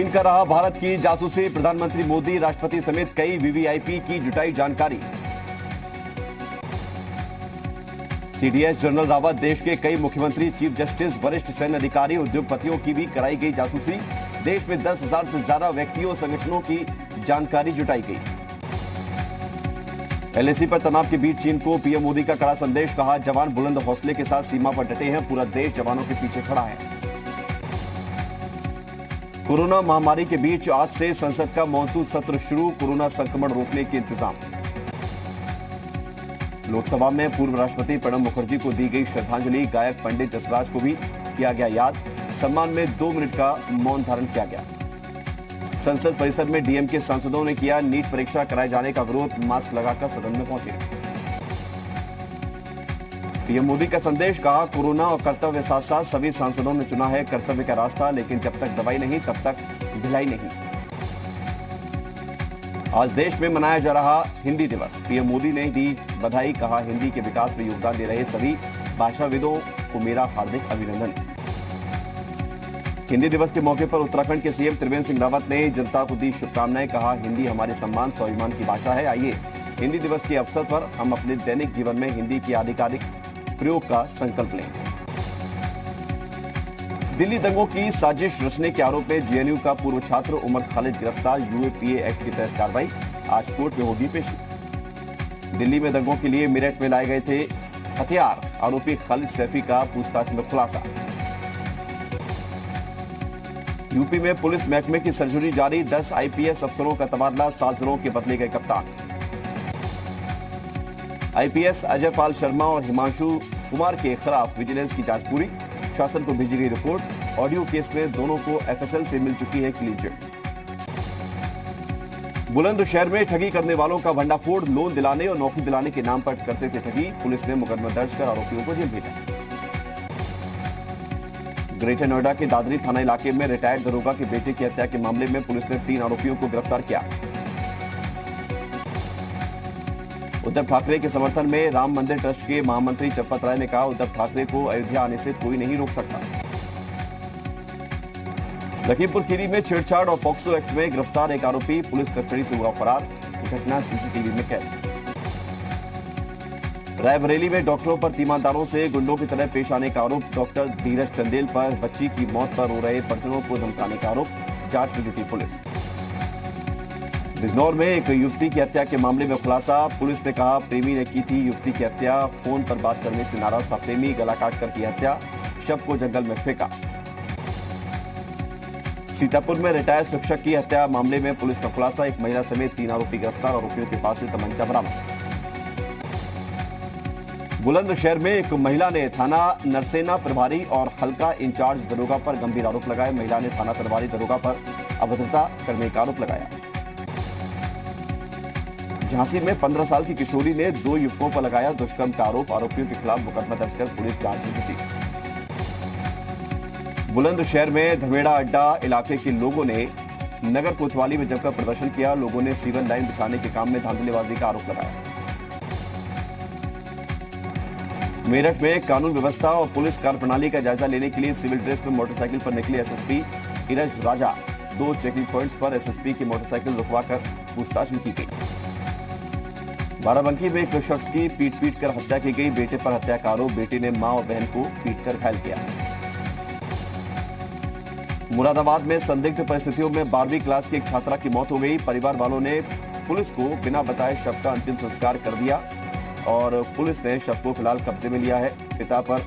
चीन का रहा भारत की जासूसी, प्रधानमंत्री मोदी, राष्ट्रपति समेत कई वीवीआईपी की जुटाई जानकारी। सीडीएस जनरल रावत, देश के कई मुख्यमंत्री, चीफ जस्टिस, वरिष्ठ सैन्य अधिकारी, उद्योगपतियों की भी कराई गई जासूसी। देश में 10,000 से ज्यादा व्यक्तियों, संगठनों की जानकारी जुटाई गई। एलएसी पर तनाव के बीच चीन को पीएम मोदी का कड़ा संदेश, कहा जवान बुलंद हौसले के साथ सीमा पर डटे हैं, पूरा देश जवानों के पीछे खड़ा है। कोरोना महामारी के बीच आज से संसद का मॉनसून सत्र शुरू, कोरोना संक्रमण रोकने के इंतजाम। लोकसभा में पूर्व राष्ट्रपति प्रणब मुखर्जी को दी गई श्रद्धांजलि, गायक पंडित जसराज को भी किया गया याद, सम्मान में 2 मिनट का मौन धारण किया गया। संसद परिसर में डीएमके सांसदों ने किया नीट परीक्षा कराए जाने का विरोध, मास्क लगाकर सदन में पहुंचे। पीएम मोदी का संदेश, कहा कोरोना और कर्तव्य साथ साथ सभी सांसदों ने चुना है कर्तव्य का रास्ता, लेकिन जब तक दवाई नहीं तब तक ढिलाई नहीं। आज देश में मनाया जा रहा हिंदी दिवस, पीएम मोदी ने दी बधाई, कहा हिंदी के विकास में योगदान दे रहे सभी भाषाविदों को मेरा हार्दिक अभिनंदन। हिंदी दिवस के मौके पर उत्तराखंड के सीएम त्रिवेंद्र सिंह रावत ने जनता को दी शुभकामनाएं, कहा हिंदी हमारे सम्मान स्वाभिमान की भाषा है। आइए हिंदी दिवस के अवसर पर हम अपने दैनिक जीवन में हिंदी के आधिकारिक प्रयोग का संकल्प लें। दिल्ली दंगों की साजिश रचने के आरोप में जेएनयू का पूर्व छात्र उमर खालिद गिरफ्तार, यूएपीए एक्ट के तहत कार्रवाई, आज कोर्ट में होगी पेशी। दिल्ली में दंगों के लिए मेरठ में लाए गए थे हथियार, आरोपी खालिद सैफी का पूछताछ में खुलासा। यूपी में पुलिस महकमे की सर्जरी जारी, 10 आईपीएस अफसरों का तबादला, 7 जिलों के बदले गए कप्तान। आईपीएस अजय पाल शर्मा और हिमांशु कुमार के खिलाफ विजिलेंस की जांच पूरी, शासन को भेजी गई रिपोर्ट। ऑडियो केस में दोनों को एफएसएल से मिल चुकी है क्लीन चिट। बुलंदशहर में ठगी करने वालों का भंडाफोड़, लोन दिलाने और नौकरी दिलाने के नाम पर करते थे ठगी, पुलिस ने मुकदमा दर्ज कर आरोपियों को जेल भेजा। ग्रेटर नोएडा के दादरी थाना इलाके में रिटायर्ड दरोगा के बेटे की हत्या के मामले में पुलिस ने 3 आरोपियों को गिरफ्तार किया। उद्धव ठाकरे के समर्थन में राम मंदिर ट्रस्ट के महामंत्री चंपत राय ने कहा उद्धव ठाकरे को अयोध्या आने से कोई नहीं रोक सकता। लखीमपुर खीरी में छेड़छाड़ और पॉक्सो एक्ट में गिरफ्तार एक आरोपी, पुलिस कस्टडी से हुआ फरार, घटना सीसीटीवी में कैद। रायबरेली में डॉक्टरों पर तीमानदारों से गुंडों की तरह पेश आने का आरोप, डॉक्टर धीरज चंदेल पर बच्ची की मौत पर रो रहे परिजनों को धमकाने का आरोप, जांच में जुटी पुलिस। बिजनौर में एक युवती की हत्या के मामले में खुलासा, पुलिस ने कहा प्रेमी ने की थी युवती की हत्या, फोन पर बात करने से नाराज था प्रेमी, गला काट कर की हत्या, शव को जंगल में फेंका। सीतापुर में रिटायर्ड शिक्षक की हत्या मामले में पुलिस का खुलासा, एक महिला समेत 3 आरोपी गिरफ्तार, आरोपियों के पास से तमंचा बरामद। बुलंदशहर में एक महिला ने थाना नरसेना प्रभारी और हल्का इंचार्ज दरोगा पर गंभीर आरोप लगाए, महिला ने थाना प्रभारी दरोगा पर अभद्रता करने का आरोप लगाया। झांसी में 15 साल की किशोरी ने 2 युवकों पर लगाया दुष्कर्म का आरोप, आरोपियों के खिलाफ मुकदमा दर्ज कर पुलिस जांच में जुटी। बुलंदशहर में धमेड़ा अड्डा इलाके के लोगों ने नगर कोतवाली में जमकर प्रदर्शन किया, लोगों ने सीवन लाइन बिछाने के काम में धांधलीबाजी का आरोप लगाया। मेरठ में कानून व्यवस्था और पुलिस कार्यप्रणाली का जायजा लेने के लिए सिविल ड्रेस में मोटरसाइकिल पर निकले एसएसपी इरज राजा, 2 चेकिंग पॉइंट्स पर एसएसपी की मोटरसाइकिल रुकवाकर पूछताछ भी की गई। बाराबंकी में एक शख्स की पीट कर हत्या की गई, बेटे पर हत्या का आरोप, बेटे ने मां और बहन को पीटकर घायल किया। मुरादाबाद में संदिग्ध परिस्थितियों में 12वीं क्लास की एक छात्रा की मौत हो गई, परिवार वालों ने पुलिस को बिना बताए शव का अंतिम संस्कार कर दिया और पुलिस ने शव को फिलहाल कब्जे में लिया है। पिता पर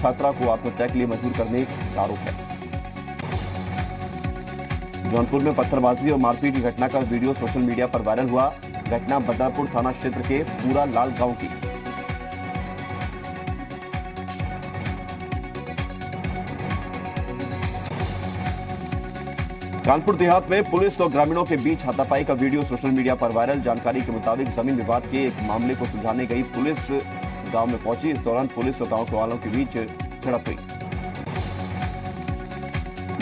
छात्रा को आत्महत्या के लिए मजबूर करने का आरोप है। जौनपुर में पत्थरबाजी और मारपीट की घटना का वीडियो सोशल मीडिया पर वायरल हुआ, घटना बदरपुर थाना क्षेत्र के पूरा लाल गांव की। कानपुर देहात में पुलिस और ग्रामीणों के बीच हाथापाई का वीडियो सोशल मीडिया पर वायरल, जानकारी के मुताबिक जमीन विवाद के एक मामले को सुलझाने गई पुलिस गांव में पहुंची, इस दौरान पुलिस और गांव के वालों के बीच झड़प हुई।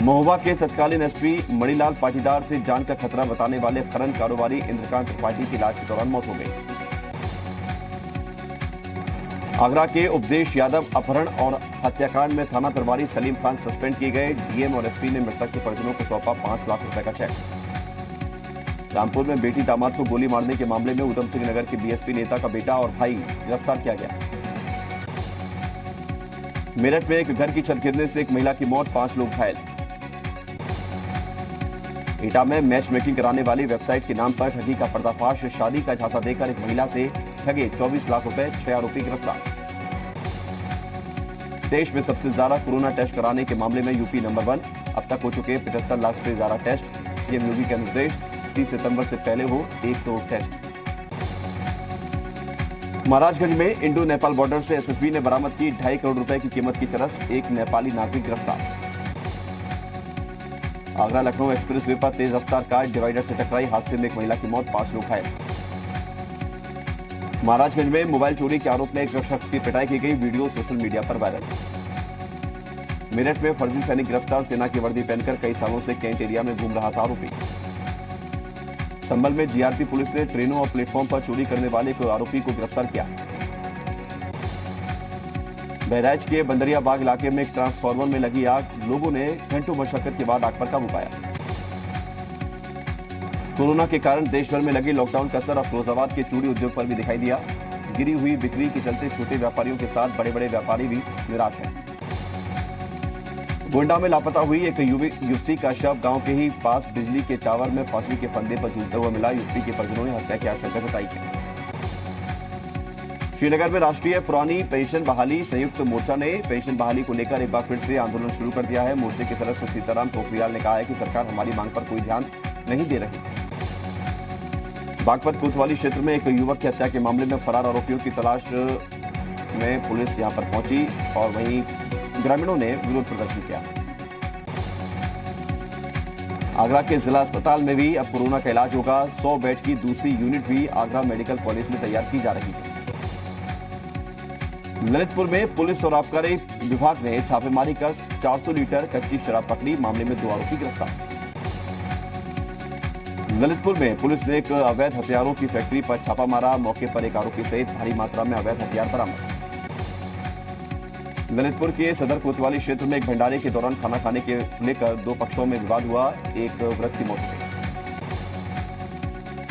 महोबा के तत्कालीन एसपी मणिलाल पाटीदार से जान का खतरा बताने वाले खनन कारोबारी इंद्रकांत त्रिपाठी की इलाज के दौरान मौत हो गई। आगरा के उपदेश यादव अपहरण और हत्याकांड में थाना प्रभारी सलीम खान सस्पेंड किए गए। डीएम और एसपी ने मृतक के परिजनों को सौंपा 5 लाख रुपए का चेक। रामपुर में बेटी दामाद को गोली मारने के मामले में उधम सिंह नगर के बीएसपी नेता का बेटा और भाई गिरफ्तार किया गया। मेरठ में एक घर की छत गिरने से एक महिला की मौत, 5 लोग घायल। एटा में मैच मेकिंग कराने वाली वेबसाइट के नाम पर ठगी का पर्दाफाश। शादी का झांसा देकर एक महिला से ठगे 24 लाख रुपए, 6 आरोपी गिरफ्तार। देश में सबसे ज्यादा कोरोना टेस्ट कराने के मामले में यूपी नंबर 1। अब तक हो चुके 75 लाख से ज्यादा टेस्ट। सीएम योगी का निर्देश 30 सितंबर से पहले हो 1 करोड़ टेस्ट। महाराजगंज में इंडो नेपाल बॉर्डर से एसएसबी ने बरामद की 2.5 करोड़ रुपए की कीमत की चरस, एक नेपाली नागरिक गिरफ्तार। आगरा लखनऊ एक्सप्रेसवे पर तेज रफ्तार कार डिवाइडर से टकराई, हादसे में एक महिला की मौत, 5 लोग घायल। महाराजगंज में मोबाइल चोरी के आरोप में एक शख्स की पिटाई की गई, वीडियो सोशल मीडिया पर वायरल। मेरठ में फर्जी सैनिक गिरफ्तार, सेना की वर्दी पहनकर कई सालों से कैंट एरिया में घूम रहा था आरोपी। संभल में जीआरपी पुलिस ने ट्रेनों और प्लेटफॉर्म पर चोरी करने वाले एक आरोपी को गिरफ्तार किया। बहराइच के बंदरिया बाग इलाके में एक ट्रांसफार्मर में लगी आग, लोगों ने घंटों मशक्कत के बाद आग पर काबू पाया। कोरोना के कारण देश भर में लगी लॉकडाउन का असर अब फिरोजाबाद के चूड़ी उद्योग पर भी दिखाई दिया। गिरी हुई बिक्री के चलते छोटे व्यापारियों के साथ बड़े बड़े व्यापारी भी निराश हैं। गोंडा में लापता हुई एक युवती का शव गांव के ही पास बिजली के टावर में फांसी के फंदे पर झूलते हुए मिला। युवती के परिजनों ने हत्या की आशंका जताई है। श्रीनगर में राष्ट्रीय पुरानी पेंशन बहाली संयुक्त मोर्चा ने पेंशन बहाली को लेकर एक बार फिर से आंदोलन शुरू कर दिया है। मोर्चे के सदस्य सीताराम पोखरियाल ने कहा है कि सरकार हमारी मांग पर कोई ध्यान नहीं दे रही। बागपत कोतवाली क्षेत्र में एक युवक की हत्या के मामले में फरार आरोपियों की तलाश में पुलिस यहां पर पहुंची और वहीं ग्रामीणों ने विरोध प्रदर्शन किया। आगरा के जिला अस्पताल में भी अब कोरोना का इलाज होगा। 100 बेड की दूसरी यूनिट भी आगरा मेडिकल कॉलेज में तैयार की जा रही है। ललितपुर में पुलिस और आबकारी विभाग ने छापेमारी कर 400 लीटर कच्ची शराब पकड़ी, मामले में 2 आरोपी गिरफ्तार। ललितपुर में पुलिस ने एक अवैध हथियारों की फैक्ट्री पर छापा मारा, मौके पर एक आरोपी सहित भारी मात्रा में अवैध हथियार बरामद। ललितपुर के सदर कोतवाली क्षेत्र में एक भंडारे के दौरान खाना खाने के लेकर 2 पक्षों में विवाद हुआ, एक वृद्ध की मौत हो गई।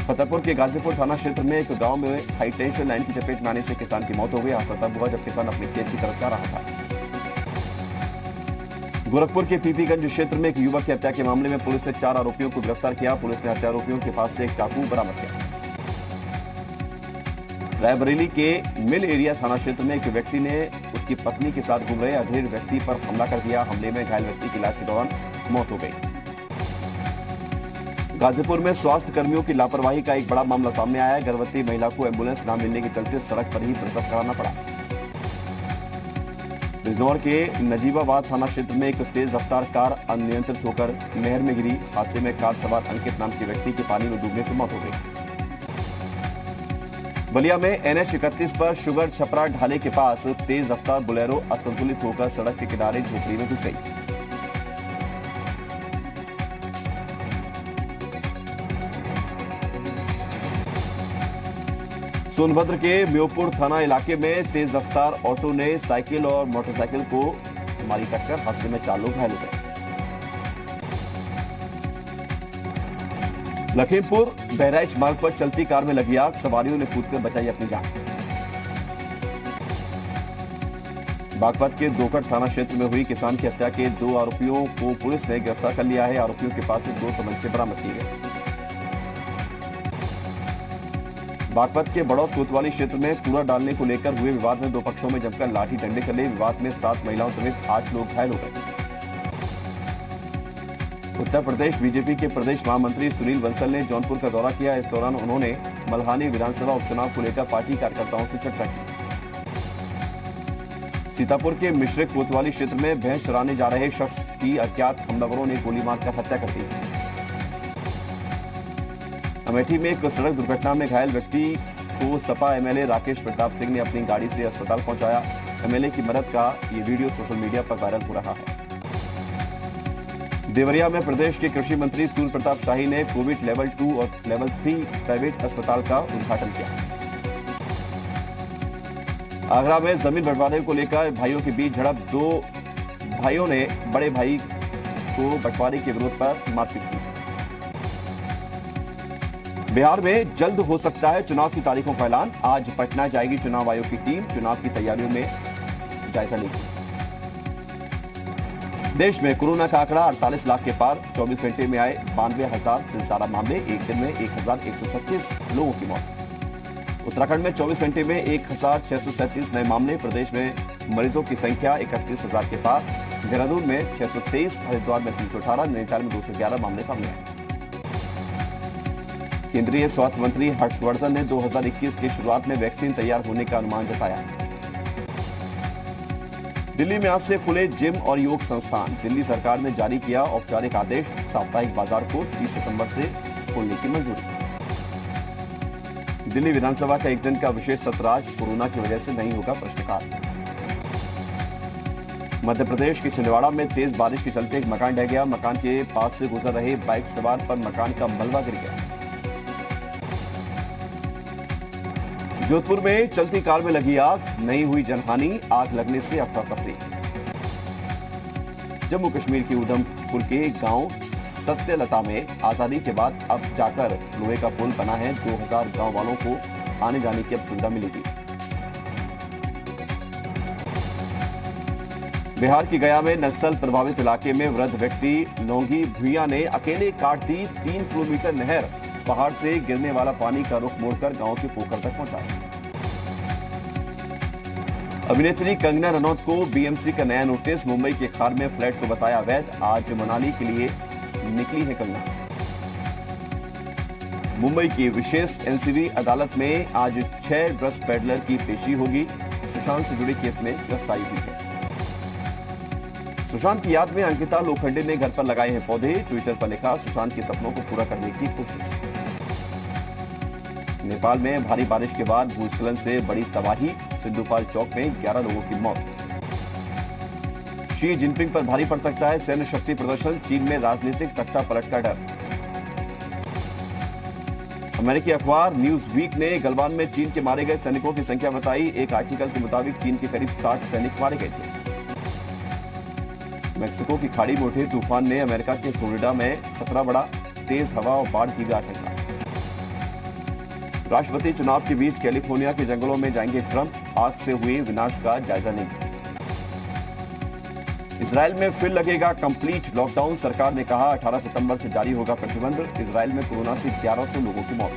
फतेहपुर के गाजीपुर थाना क्षेत्र में एक गांव में हाई टेंशन लाइन की चपेट में आने से किसान की मौत हो गई। हादसा तब हुआ जब किसान अपने खेत की तरफ जा रहा था। गोरखपुर के पीपीगंज क्षेत्र में एक युवक की हत्या के मामले में पुलिस ने 4 आरोपियों को गिरफ्तार किया। पुलिस ने हत्या आरोपियों के पास से एक चाकू बरामद किया। रायबरेली के मिल एरिया थाना क्षेत्र में एक व्यक्ति ने उसकी पत्नी के साथ घूम रहे अधेड़ व्यक्ति पर हमला कर दिया। हमले में घायल व्यक्ति की इलाज के दौरान मौत हो गई। गाजीपुर में स्वास्थ्य कर्मियों की लापरवाही का एक बड़ा मामला सामने आया है। गर्भवती महिला को एम्बुलेंस न मिलने के चलते सड़क पर ही प्रसव कराना पड़ा। बिजनौर के नजीबाबाद थाना क्षेत्र में एक तेज रफ्तार कार अनियंत्रित होकर नहर में गिरी। हादसे में कार सवार अंकित नाम के व्यक्ति की पानी में डूबने से मौत हो गई। बलिया में NH 31 पर शुगर छपरा ढाले के पास तेज रफ्तार बोलेरो असंतुलित होकर सड़क के किनारे झोपड़ी में घुस गई। सोनभद्र के म्योपुर थाना इलाके में तेज रफ्तार ऑटो ने साइकिल और मोटरसाइकिल को मारी टक्कर, हादसे में 4 लोग घायल हो गए। लखीमपुर बहराइच मार्ग पर चलती कार में लगी आग, सवारियों ने कूदकर बचाई अपनी जान। बागपत के दोकड़ थाना क्षेत्र में हुई किसान की हत्या के 2 आरोपियों को पुलिस ने गिरफ्तार कर लिया है। आरोपियों के पास से 2 तमंचे बरामद किए गए। बागपत के बड़ौद कोतवाली क्षेत्र में कूड़ा डालने को लेकर हुए विवाद में 2 पक्षों में जमकर लाठी डंडे चले। विवाद में 7 महिलाओं समेत 8 लोग घायल हो गए। उत्तर प्रदेश बीजेपी के प्रदेश महामंत्री सुनील बंसल ने जौनपुर का दौरा किया। इस दौरान उन्होंने मल्हानी विधानसभा उपचुनाव को लेकर पार्टी कार्यकर्ताओं से चर्चा की। सीतापुर के मिश्रिक कोतवाली क्षेत्र में भैंस चराने जा रहे शख्स की अज्ञात हमलावरों ने गोली मारकर हत्या कर दी। अमेठी में एक सड़क दुर्घटना में घायल व्यक्ति को सपा एमएलए राकेश प्रताप सिंह ने अपनी गाड़ी से अस्पताल पहुंचाया। एमएलए की मदद का ये वीडियो सोशल मीडिया पर वायरल हो रहा है। देवरिया में प्रदेश के कृषि मंत्री सूर्य प्रताप शाही ने कोविड लेवल 2 और लेवल 3 प्राइवेट अस्पताल का उद्घाटन किया। आगरा में जमीन बंटवारे को लेकर भाइयों के बीच झड़प। 2 भाइयों ने बड़े भाई को बंटवारे के विरोध पर मारपीट की। बिहार में जल्द हो सकता है चुनाव की तारीखों का ऐलान। आज पटना जाएगी चुनाव आयोग की टीम, चुनाव की तैयारियों में जायजा लेगी। देश में कोरोना का आंकड़ा 48 लाख के पार। 24 घंटे में आए 92,000 से ज्यादा मामले। एक दिन में 1,136 लोगों की मौत। उत्तराखंड में 24 घंटे में 1,637 नए मामले। प्रदेश में मरीजों की संख्या 31,000 के पार। देहरादून में 623, हरिद्वार में 318, नैनीताल में 211 मामले सामने आए। केंद्रीय स्वास्थ्य मंत्री हर्षवर्धन ने 2021 की शुरुआत में वैक्सीन तैयार होने का अनुमान जताया। दिल्ली में आज से खुले जिम और योग संस्थान। दिल्ली सरकार ने जारी किया औपचारिक आदेश। साप्ताहिक बाजार को 30 सितंबर से खोलने की मंजूरी। दिल्ली विधानसभा का एक दिन का विशेष सत्र आज। कोरोना की वजह से नहीं होगा प्रश्नकाल। मध्य प्रदेश के छिंदवाड़ा में तेज बारिश के चलते एक मकान ढह गया। मकान के पास से गुजर रहे बाइक सवार पर मकान का मलबा गिर गया। जोधपुर में चलती कार में लगी आग, नहीं हुई जनहानि। आग लगने से अफरा तफरी। जम्मू कश्मीर के उधमपुर के गांव सत्यलता में आजादी के बाद अब जाकर लोहे का पुल बना है। 2000 गांव वालों को आने जाने की अब सुविधा मिलेगी। बिहार की गया में नक्सल प्रभावित इलाके में वृद्ध व्यक्ति लौंगी भुइयां ने अकेले काट दी 3 किलोमीटर नहर। पहाड़ से गिरने वाला पानी का रुख मोड़कर गांव के पोखर तक पहुंचा। अभिनेत्री कंगना रनौत को बीएमसी का नया नोटिस। मुंबई के खार में फ्लैट को बताया अवैध। आज मनाली के लिए निकली है कंगना। मुंबई की विशेष एनसीबी अदालत में आज 6 ड्रग्स पेडलर की पेशी होगी। सुशांत से जुड़े केस में गिरफ्तारी हुई है। सुशांत की याद में अंकिता लोखंडे ने घर पर लगाए हैं पौधे। ट्विटर पर लिखा, सुशांत के सपनों को पूरा करने की कोशिश। नेपाल में भारी बारिश के बाद भूस्खलन से बड़ी तबाही। सिंधुपाल चौक में 11 लोगों की मौत। शी जिनपिंग पर भारी पड़ सकता है सैन्य शक्ति प्रदर्शन। चीन में राजनीतिक तख्ता पलट का डर। अमेरिकी अखबार न्यूज वीक ने गलवान में चीन के मारे गए सैनिकों की संख्या बताई। एक आर्टिकल के मुताबिक चीन के करीब 60 सैनिक मारे गए थे। मेक्सिको की खाड़ी में उठे तूफान ने अमेरिका के फ्लोरिडा में खतरा बढ़ा। तेज हवा और बाढ़ की भी आशंका। राष्ट्रपति चुनाव के बीच कैलिफोर्निया के जंगलों में जाएंगे ट्रंप। आग से हुए विनाश का जायजा लेंगे। इजरायल में फिर लगेगा कंप्लीट लॉकडाउन। सरकार ने कहा 18 सितंबर से जारी होगा प्रतिबंध। इजरायल में कोरोना से 1100 लोगों की मौत।